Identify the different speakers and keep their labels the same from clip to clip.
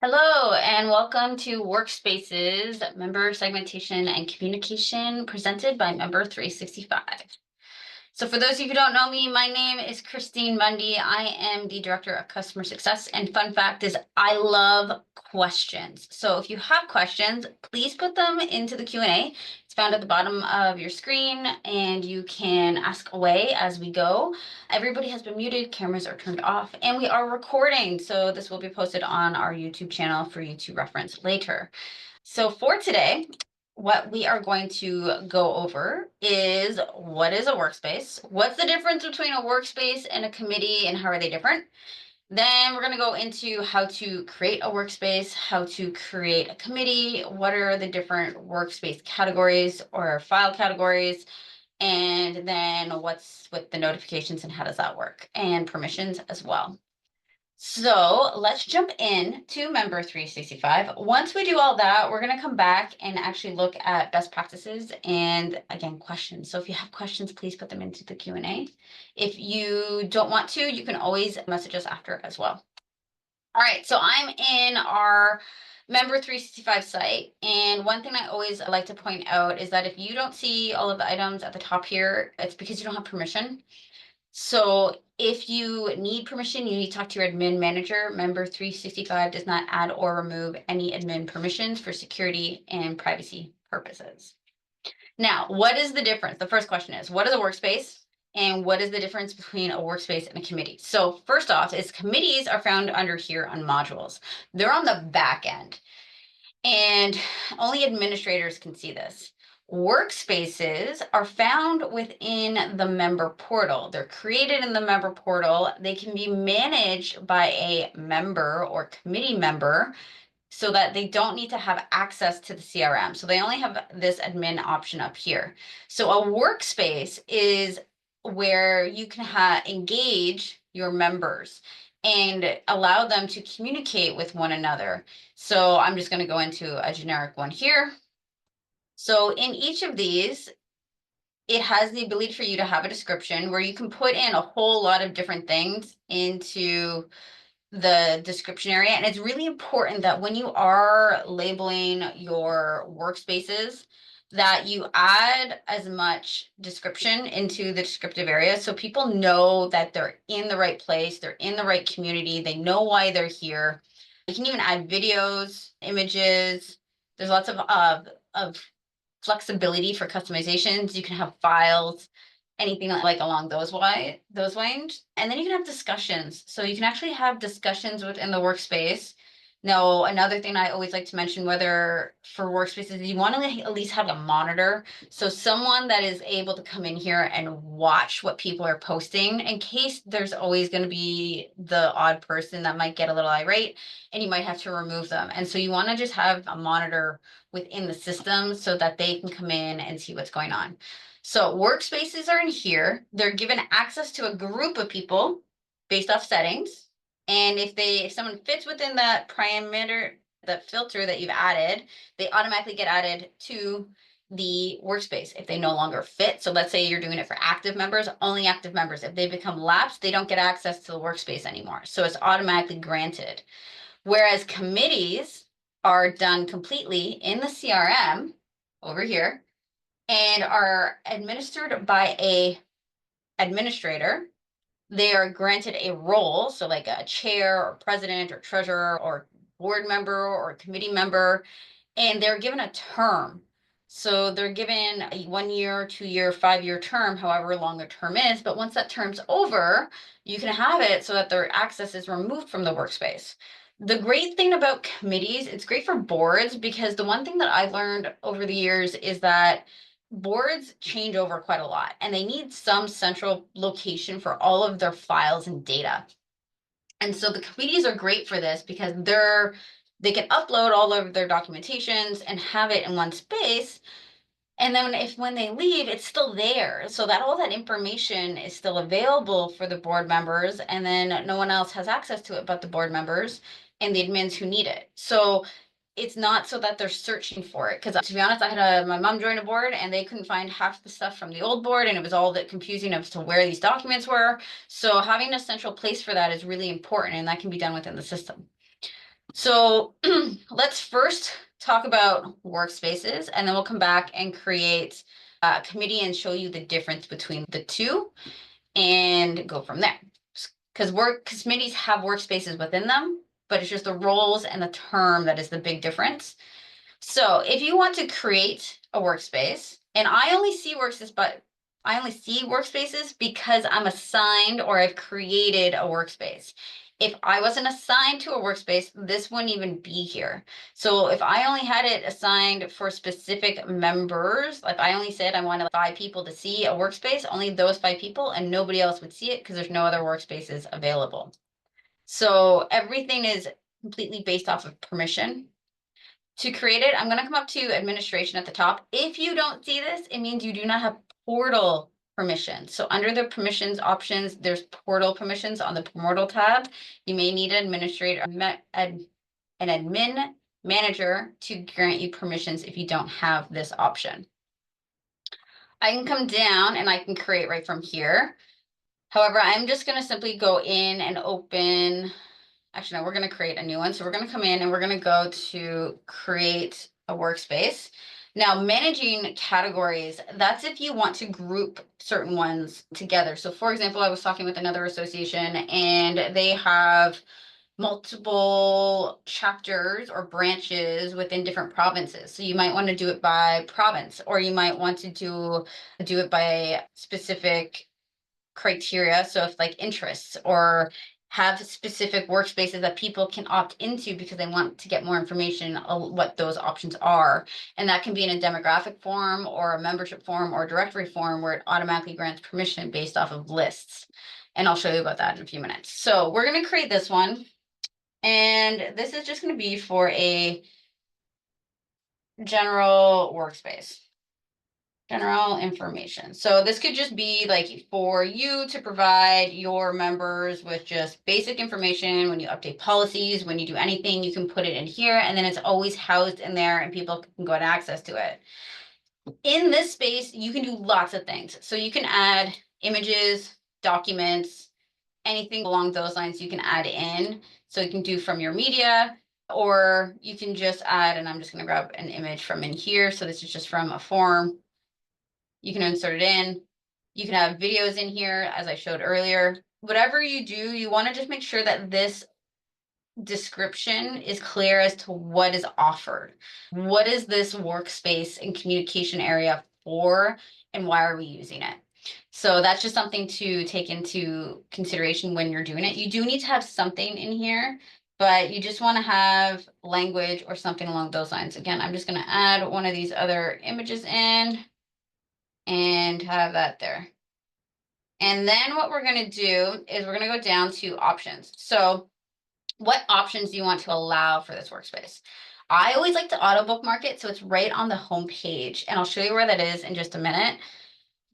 Speaker 1: Hello and welcome to Workspaces, Member Segmentation and Communication presented by Member 365. So for those of you who don't know me, my name is Christine Mundy. I am the Director of Customer Success, and fun fact is I love questions. So if you have questions, please put them into the Q&A. It's found at the bottom of your screen, and you can ask away as we go. Everybody has been muted, cameras are turned off, and we are recording. So this will be posted on our YouTube channel for you to reference later. So for today, what we are going to go over is what is a workspace, what's the difference between a workspace and a committee, and how are they different. Then we're going to go into how to create a workspace, how to create a committee, what are the different workspace categories or file categories, and then what's with the notifications and how does that work, and permissions as well. So let's jump in to Member 365. Once we do all that, we're going to come back and actually look at best practices and, again, questions. So if you have questions, please put them into the Q&A. If you don't want to, you can always message us after as well. All right, so I'm in our Member 365 site, and one thing I always like to point out is that if you don't see all of the items at the top here, it's because you don't have permission. So if you need permission, you need to talk to your admin manager. Member 365 does not add or remove any admin permissions for security and privacy purposes. Now, what is the difference? The first question is, what is a workspace? And what is the difference between a workspace and a committee? So first off is committees are found under here on modules. They're on the back end, and only administrators can see this. Workspaces are found within the member portal. They're created in the member portal. They can be managed by a member or committee member so that they don't need to have access to the CRM. So they only have this admin option up here. So a workspace is where you can engage your members and allow them to communicate with one another. So I'm just going to go into a generic one here. So in each of these, it has the ability for you to have a description where you can put in a whole lot of different things into the description area. And it's really important that when you are labeling your workspaces, that you add as much description into the descriptive area so people know that they're in the right place, they're in the right community, they know why they're here. You can even add videos, images. There's lots of flexibility for customizations. You can have files, anything like along those lines. And then you can have discussions. So you can actually have discussions within the workspace. Now, another thing I always like to mention, whether for workspaces, you want to at least have a monitor. So someone that is able to come in here and watch what people are posting, in case there's always going to be the odd person that might get a little irate and you might have to remove them. And so you want to just have a monitor within the system so that they can come in and see what's going on. So workspaces are in here. They're given access to a group of people based off settings. And if someone fits within that parameter, the filter that you've added, they automatically get added to the workspace if they no longer fit. So let's say you're doing it for active members, only active members. If they become lapsed, they don't get access to the workspace anymore. So it's automatically granted. Whereas committees are done completely in the CRM over here and are administered by a administrator. They are granted a role, so like a chair or president or treasurer or board member or committee member, and they're given a term. So they're given a 1 year, 2 year, 5 year term, however long the term is. But once that term's over, you can have it so that their access is removed from the workspace. The great thing about committees, it's great for boards, because the one thing that I've learned over the years is that boards change over quite a lot and they need some central location for all of their files and data. And so the committees are great for this because they can upload all of their documentations and have it in one space. And then when they leave, it's still there, so that all that information is still available for the board members, and then no one else has access to it but the board members and the admins who need it. So it's not so that they're searching for it, because to be honest, I had my mom join a board and they couldn't find half the stuff from the old board, and it was all that confusing as to where these documents were. So having a central place for that is really important, and that can be done within the system. So let's first talk about workspaces, and then we'll come back and create a committee and show you the difference between the two and go from there. Because committees have workspaces within them, but it's just the roles and the term that is the big difference. So if you want to create a workspace, and I only see workspaces because I'm assigned or I've created a workspace. If I wasn't assigned to a workspace, this wouldn't even be here. So if I only had it assigned for specific members, like I only said I wanted 5 people to see a workspace, only those 5 people and nobody else would see it because there's no other workspaces available. So everything is completely based off of permission. To create it, I'm going to come up to administration at the top. If you don't see this, it means you do not have portal permissions. So under the permissions options, there's portal permissions on the portal tab. You may need an administrator, an admin manager to grant you permissions if you don't have this option. I can come down and I can create right from here. However, I'm just going to simply go in and open. Actually, no, we're going to create a new one. So we're going to come in and we're going to go to create a workspace. Now, managing categories, that's if you want to group certain ones together. So for example, I was talking with another association and they have multiple chapters or branches within different provinces. So you might want to do it by province, or you might want to do it by specific criteria. So if like interests, or have specific workspaces that people can opt into because they want to get more information on what those options are. And that can be in a demographic form or a membership form or directory form where it automatically grants permission based off of lists. And I'll show you about that in a few minutes. So we're going to create this one. And this is just going to be for a general workspace. General information. So this could just be like for you to provide your members with just basic information. When you update policies, when you do anything, you can put it in here, and then it's always housed in there and people can go and access to it. In this space, you can do lots of things. So you can add images, documents, anything along those lines you can add in. So you can do from your media, or you can just add, and I'm just going to grab an image from in here. So this is just from a form. You can insert it in. You can have videos in here, as I showed earlier. Whatever you do, you want to just make sure that this description is clear as to what is offered. What is this workspace and communication area for, and why are we using it? So that's just something to take into consideration when you're doing it. You do need to have something in here, but you just want to have language or something along those lines. Again, I'm just going to add one of these other images in and have that there. And then what we're going to do is we're going to go down to options. So what options do you want to allow for this workspace? I always like to auto bookmark it, so it's right on the home page, and I'll show you where that is in just a minute.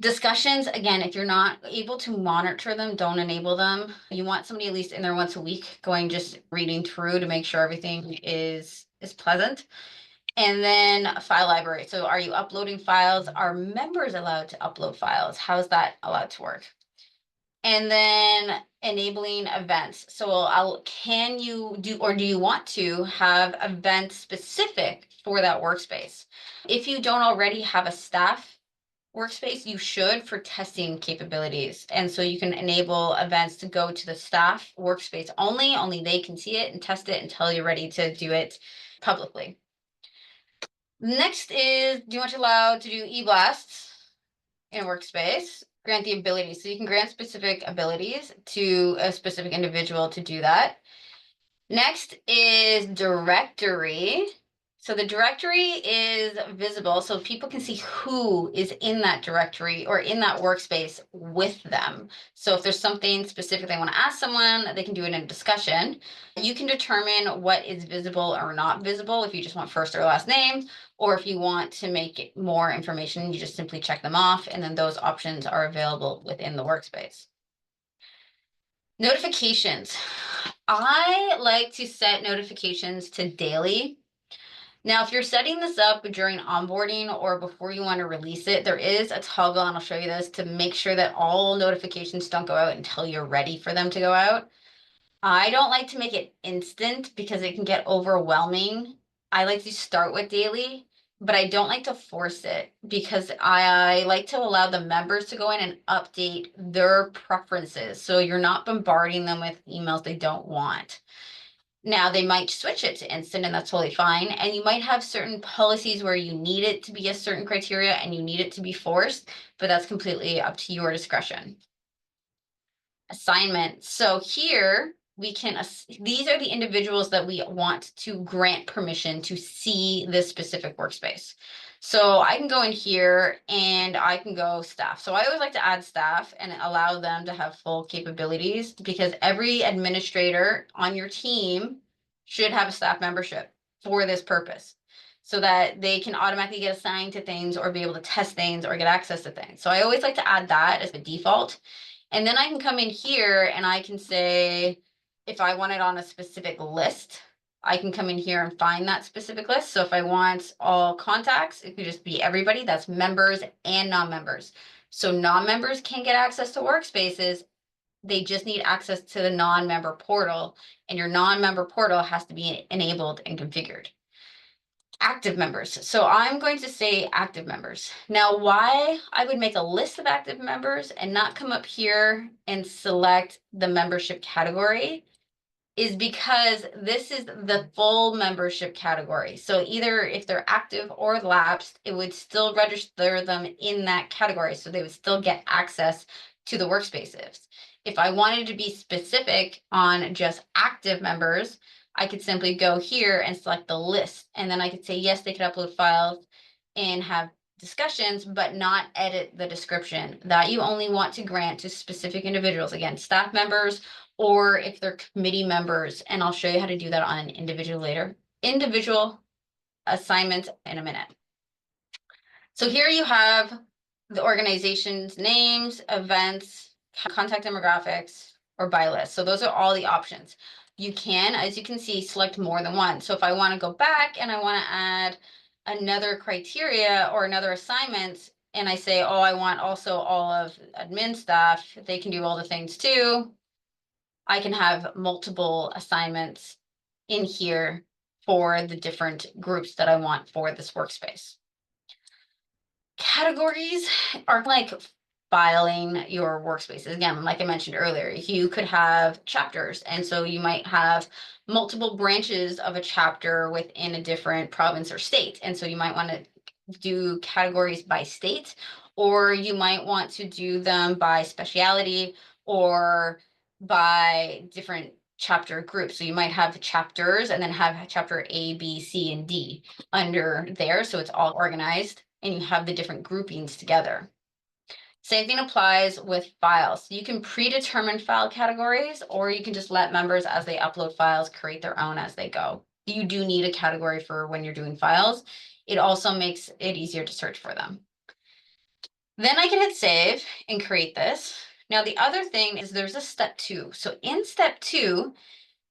Speaker 1: Discussions, again, if you're not able to monitor them, don't enable them. You want somebody at least in there once a week going, just reading through to make sure everything is pleasant. And then a file library. So are you uploading files? Are members allowed to upload files? How is that allowed to work? And then enabling events. So can you do, or do you want to have events specific for that workspace? If you don't already have a staff workspace, you should, for testing capabilities. And so you can enable events to go to the staff workspace only they can see it and test it until you're ready to do it publicly. Next is, do you want to allow to do e-blasts in a workspace? Grant the ability. So you can grant specific abilities to a specific individual to do that. Next is directory. So the directory is visible, so people can see who is in that directory or in that workspace with them. So if there's something specific they want to ask someone, they can do it in a discussion. You can determine what is visible or not visible if you just want first or last name, or if you want to make it more information, you just simply check them off, and then those options are available within the workspace. Notifications. I like to set notifications to daily. Now, if you're setting this up during onboarding or before you want to release it, there is a toggle, and I'll show you this, to make sure that all notifications don't go out until you're ready for them to go out. I don't like to make it instant because it can get overwhelming. I like to start with daily, but I don't like to force it because I like to allow the members to go in and update their preferences. So you're not bombarding them with emails they don't want. Now, they might switch it to instant, and that's totally fine. And you might have certain policies where you need it to be a certain criteria and you need it to be forced, but that's completely up to your discretion. Assignment. So here we can, these are the individuals that we want to grant permission to see this specific workspace. So I can go in here and I can go staff. So I always like to add staff and allow them to have full capabilities because every administrator on your team should have a staff membership for this purpose so that they can automatically get assigned to things or be able to test things or get access to things. So I always like to add that as a default. And then I can come in here and I can say, if I want it on a specific list, I can come in here and find that specific list. So if I want all contacts, it could just be everybody, that's members and non-members. So non-members can get access to Workspaces. They just need access to the non-member portal, and your non-member portal has to be enabled and configured. Active members. So I'm going to say active members. Now, why I would make a list of active members and not come up here and select the membership category is because this is the full membership category. So either if they're active or lapsed, it would still register them in that category. So they would still get access to the Workspaces. If I wanted to be specific on just active members, I could simply go here and select the list. And then I could say, yes, they could upload files and have discussions, but not edit the description. That you only want to grant to specific individuals. Again, staff members, or if they're committee members, and I'll show you how to do that on an individual assignment in a minute. So here you have the organization's names, events, contact demographics, or by list. So those are all the options. You can, as you can see, select more than one. So if I want to go back and I want to add another criteria or another assignment, and I say, oh, I want also all of admin staff, they can do all the things too. I can have multiple assignments in here for the different groups that I want for this workspace. Categories are like filing your workspaces. Again, like I mentioned earlier, you could have chapters. And so you might have multiple branches of a chapter within a different province or state. And so you might want to do categories by state, or you might want to do them by speciality or by different chapter groups. So you might have chapters and then have chapter A, B, C, and D under there. So it's all organized and you have the different groupings together. Same thing applies with files. You can predetermine file categories, or you can just let members, as they upload files, create their own as they go. You do need a category for when you're doing files. It also makes it easier to search for them. Then I can hit save and create this. Now, the other thing is there's a step 2. So in step 2,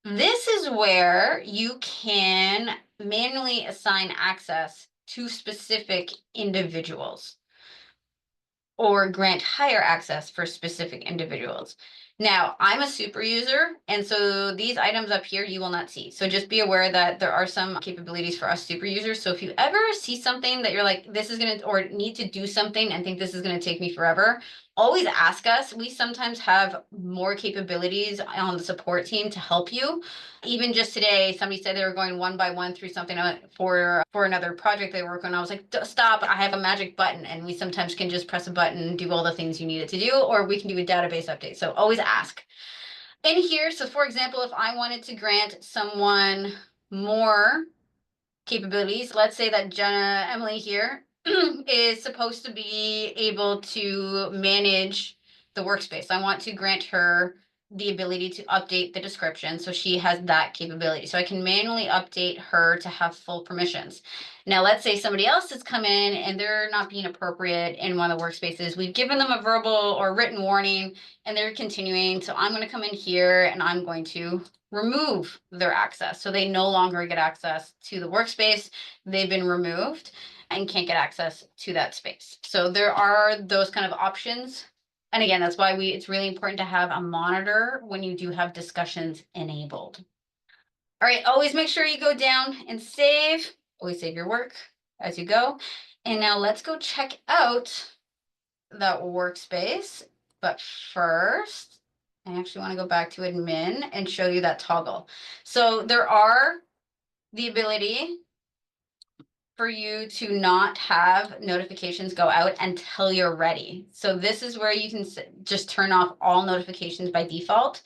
Speaker 1: this is where you can manually assign access to specific individuals or grant higher access for specific individuals. Now, I'm a super user, and so these items up here you will not see. So just be aware that there are some capabilities for us super users. So if you ever see something that you're like, this is gonna, or need to do something and think this is gonna take me forever, always ask us. We sometimes have more capabilities on the support team to help you. Even just today, somebody said they were going one by one through something for another project they work on. I was like, stop, I have a magic button, and we sometimes can just press a button and do all the things you need it to do, or we can do a database update. So always ask. In here, so for example, if I wanted to grant someone more capabilities, let's say that Emily here is supposed to be able to manage the workspace. I want to grant her the ability to update the description, so she has that capability. So I can manually update her to have full permissions. Now, let's say somebody else has come in and they're not being appropriate in one of the workspaces. We've given them a verbal or written warning and they're continuing. So I'm going to come in here and I'm going to remove their access. So they no longer get access to the workspace. They've been removed and can't get access to that space. So there are those kind of options And again, that's why it's really important to have a monitor when you do have discussions enabled. All right, always make sure you go down and save. Always save your work as you go. And now let's go check out that workspace. But first, I actually want to go back to admin and show you that toggle. So there are the ability for you to not have notifications go out until you're ready. So this is where you can just turn off all notifications by default,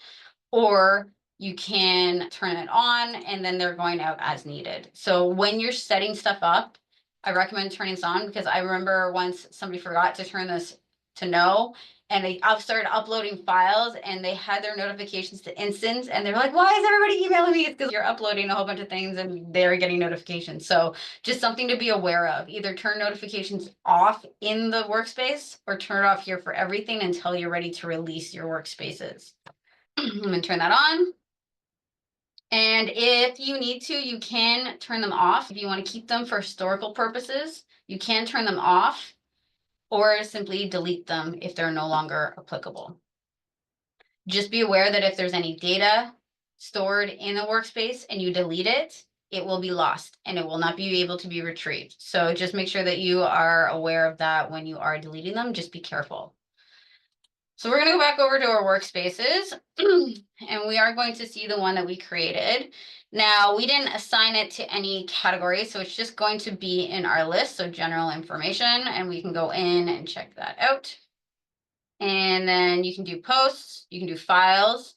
Speaker 1: or you can turn it on and then they're going out as needed. So when you're setting stuff up, I recommend turning this on, because I remember once somebody forgot to turn this to no, and they started uploading files and they had their notifications to instant, and they're like, why is everybody emailing me? It's because you're uploading a whole bunch of things and they're getting notifications. So just something to be aware of. Either turn notifications off in the workspace or turn it off here for everything until you're ready to release your workspaces. I'm gonna turn that on. And if you need to, you can turn them off. If you want to keep them for historical purposes, you can turn them off, or simply delete them if they're no longer applicable. Just be aware that if there's any data stored in a workspace and you delete it, it will be lost and it will not be able to be retrieved. So just make sure that you are aware of that when you are deleting them. Just be careful. So we're going to go back over to our workspaces and we are going to see the one that we created. Now, we didn't assign it to any category, so it's just going to be in our list, so general information, and we can go in and check that out. And then you can do posts, you can do files.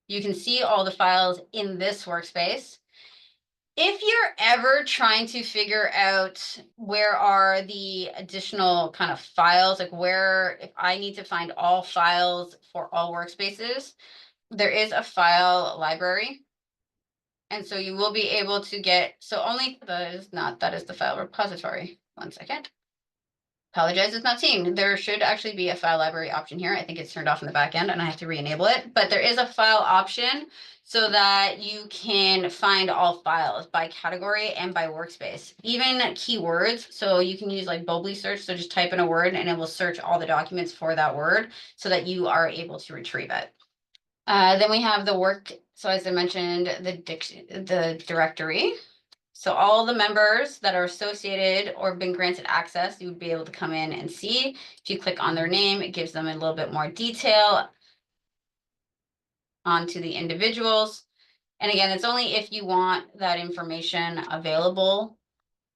Speaker 1: You can see all the files in this workspace. If you're ever trying to figure out where are the additional kind of files, like if I need to find all files for all workspaces, there is a file library. And so you will be able to get, that is the file repository. 1 second. Apologize, it's not seen. There should actually be a file library option here. I think it's turned off in the back end and I have to re-enable it, but there is a file option so that you can find all files by category and by workspace, even keywords. So you can use like Bobly search. So just type in a word and it will search all the documents for that word so that you are able to retrieve it. Then we have the work. So as I mentioned, the directory. So all the members that are associated or been granted access, you would be able to come in and see. If you click on their name, it gives them a little bit more detail onto the individuals. And again, it's only if you want that information available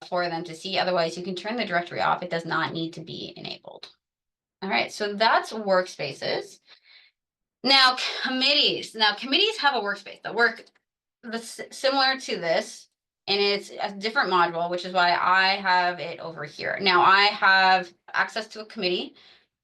Speaker 1: for them to see. Otherwise, you can turn the directory off. It does not need to be enabled. All right, so that's workspaces. Now, committees. Now, committees have a workspace that work similar to this. And it's a different module, which is why I have it over here. Now I have access to a committee.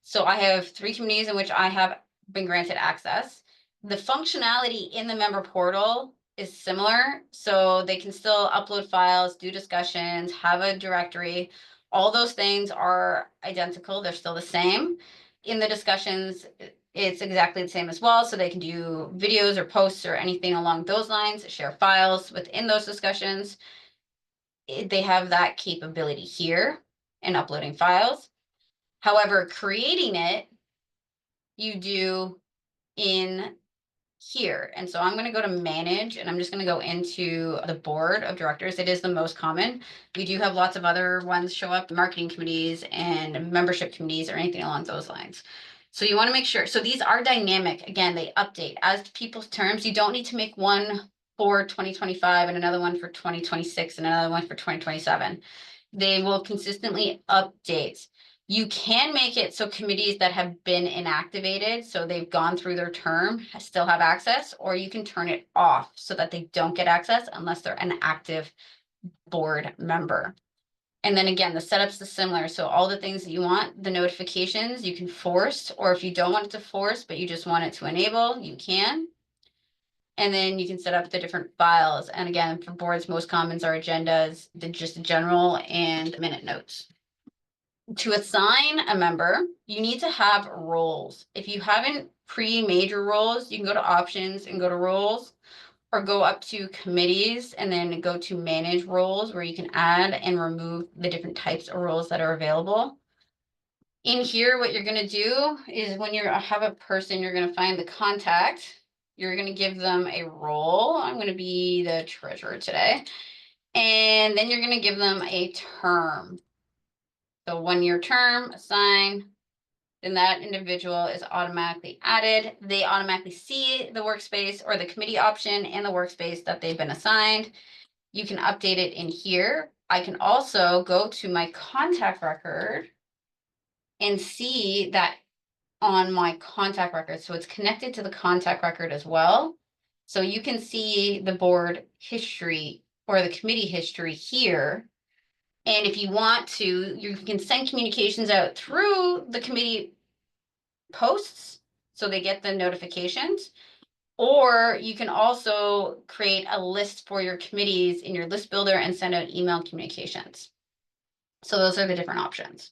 Speaker 1: So I have 3 committees in which I have been granted access. The functionality in the member portal is similar. So they can still upload files, do discussions, have a directory. All those things are identical. They're still the same. In the discussions, it's exactly the same as well. So they can do videos or posts or anything along those lines, share files within those discussions. They have that capability here in uploading files. However, creating it, you do in here. And so I'm going to go to manage and I'm just going to go into the board of directors. It is the most common. We do have lots of other ones show up, marketing committees and membership committees or anything along those lines. So you want to make sure. So these are dynamic. Again, they update as to people's terms. You don't need to make one for 2025 and another one for 2026 and another one for 2027. They will consistently update. You can make it so committees that have been inactivated, so they've gone through their term, still have access, or you can turn it off so that they don't get access unless they're an active board member. And then again, the setup's is similar. So all the things that you want, the notifications, you can force, or if you don't want it to force, but you just want it to enable, you can. And then you can set up the different files. And again, for boards, most commons are agendas, just general and minute notes. To assign a member, you need to have roles. If you haven't pre-made your roles, you can go to options and go to roles, or go up to committees and then go to manage roles, where you can add and remove the different types of roles that are available. In here, what you're going to do is when you have a person, you're going to find the contact. You're going to give them a role. I'm going to be the treasurer today. And then you're going to give them a term. So 1-year term, assign, then that individual is automatically added. They automatically see the workspace or the committee option in the workspace that they've been assigned. You can update it in here. I can also go to my contact record and see that on my contact record. So it's connected to the contact record as well. So you can see the board history or the committee history here. And if you want to, you can send communications out through the committee posts so they get the notifications. Or you can also create a list for your committees in your list builder and send out email communications. So those are the different options.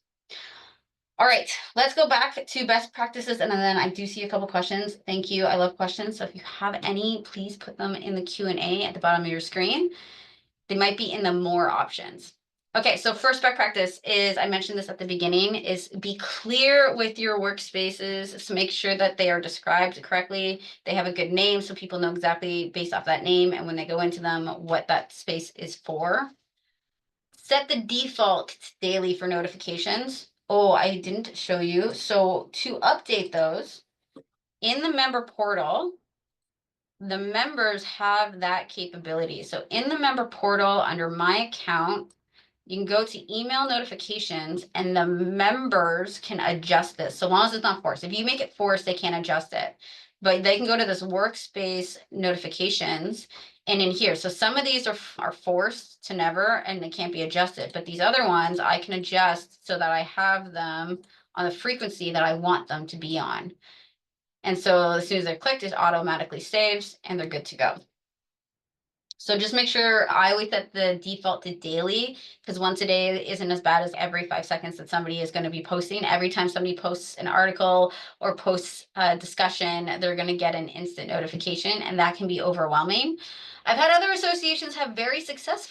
Speaker 1: All right, let's go back to best practices. And then I do see a couple questions. Thank you. I love questions. So if you have any, please put them in the Q&A at the bottom of your screen. They might be in the more options. Okay, so first best practice is, I mentioned this at the beginning, is be clear with your workspaces. So make sure that they are described correctly. They have a good name so people know exactly based off that name and when they go into them what that space is for. Set the default daily for notifications. Oh, I didn't show you. So to update those, in the member portal, the members have that capability. So in the member portal under my account, you can go to email notifications and the members can adjust this so long as it's not forced. If you make it forced, they can't adjust it. But they can go to this workspace notifications and in here. So some of these are forced to never and they can't be adjusted. But these other ones I can adjust so that I have them on the frequency that I want them to be on. And so as soon as they're clicked, it automatically saves and they're good to go. So just make sure I always set the default to daily because once a day isn't as bad as every 5 seconds that somebody is going to be posting. Every time somebody posts an article or posts a discussion, they're going to get an instant notification and that can be overwhelming. I've had other associations have very success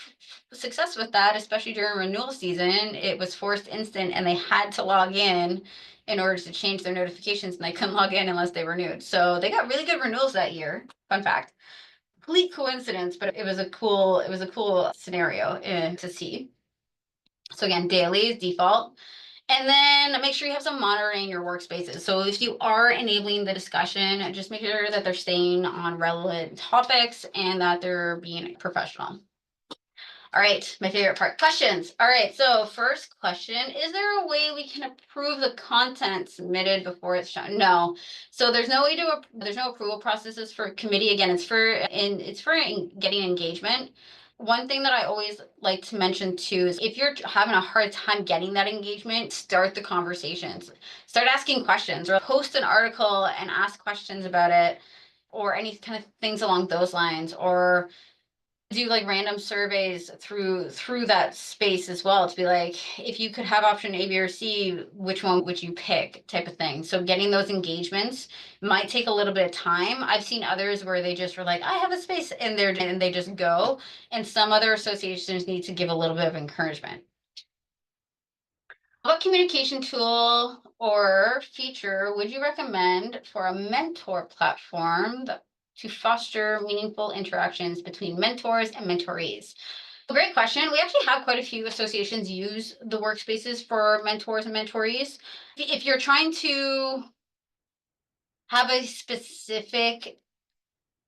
Speaker 1: with that, especially during renewal season. It was forced instant and they had to log in order to change their notifications and they couldn't log in unless they renewed. So they got really good renewals that year. Fun fact. Complete coincidence, but it was a cool scenario to see. So again, daily is default. And then make sure you have some monitoring your workspaces. So if you are enabling the discussion, just make sure that they're staying on relevant topics and that they're being professional. All right, my favorite part, questions. All right, so first question, is there a way we can approve the content submitted before it's shown? No, so there's no way to, there's no approval processes for committee. Again, it's for getting engagement. One thing that I always like to mention too is if you're having a hard time getting that engagement, start the conversations. Start asking questions or post an article and ask questions about it or any kind of things along those lines, or do like random surveys through that space as well to be like, if you could have option A, B, or C, which one would you pick, type of thing. So getting those engagements might take a little bit of time. I've seen others where they just were like, I have a space and they just go. And some other associations need to give a little bit of encouragement. What communication tool or feature would you recommend for a mentor platform to foster meaningful interactions between mentors and mentorees? Great question. We actually have quite a few associations use the workspaces for mentors and mentorees. If you're trying to have a specific,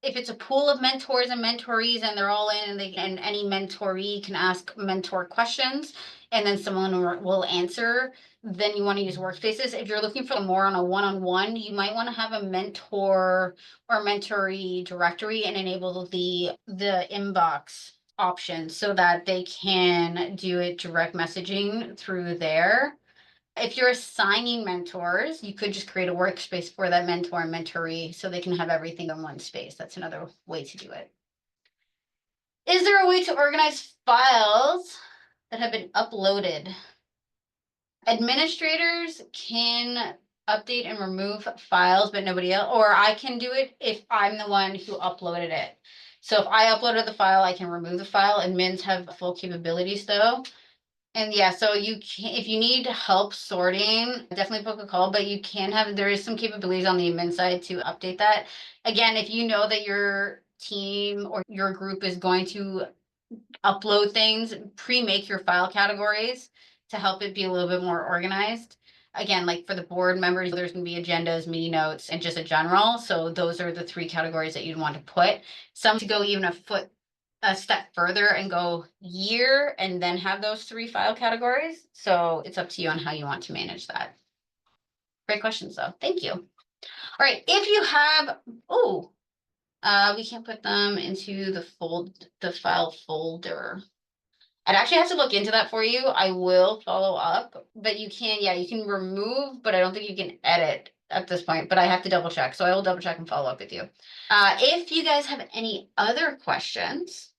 Speaker 1: if it's a pool of mentors and mentorees and they're all in and any mentoree can ask mentor questions and then someone will answer, then you want to use Workspaces. If you're looking for more on a one-on-one, you might want to have a mentor or mentoree directory and enable the inbox option so that they can do it direct messaging through there. If you're assigning mentors, you could just create a workspace for that mentor and mentoree so they can have everything in one space. That's another way to do it. Is there a way to organize files that have been uploaded? Administrators can update and remove files, but nobody else, or I can do it if I'm the one who uploaded it. So if I uploaded the file, I can remove the file. Admins have full capabilities though. And yeah, so you can, if you need help sorting, definitely book a call, but you can have, there is some capabilities on the admin side to update that. Again, if you know that your team or your group is going to upload things, pre-make your file categories to help it be a little bit more organized. Again, like for the board members, there's gonna be agendas, meeting notes, and just a general. So those are the 3 categories that you'd want to put. Some to go even a step further and go year and then have those 3 file categories. So it's up to you on how you want to manage that. Great questions though. Thank you. All right, if you have, we can't put them into the file folder. I'd actually have to look into that for you. I will follow up, but you can remove, but I don't think you can edit at this point, but I have to double check. So I will double check and follow up with you. If you guys have any other questions,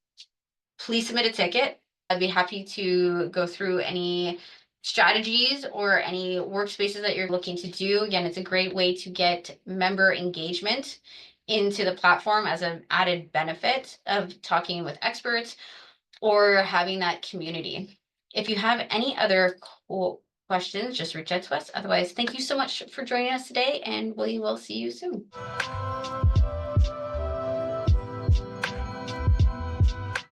Speaker 1: please submit a ticket. I'd be happy to go through any strategies or any workspaces that you're looking to do. Again, it's a great way to get member engagement into the platform as an added benefit of talking with experts or having that community. If you have any other questions, just reach out to us. Otherwise, thank you so much for joining us today, and we will see you soon.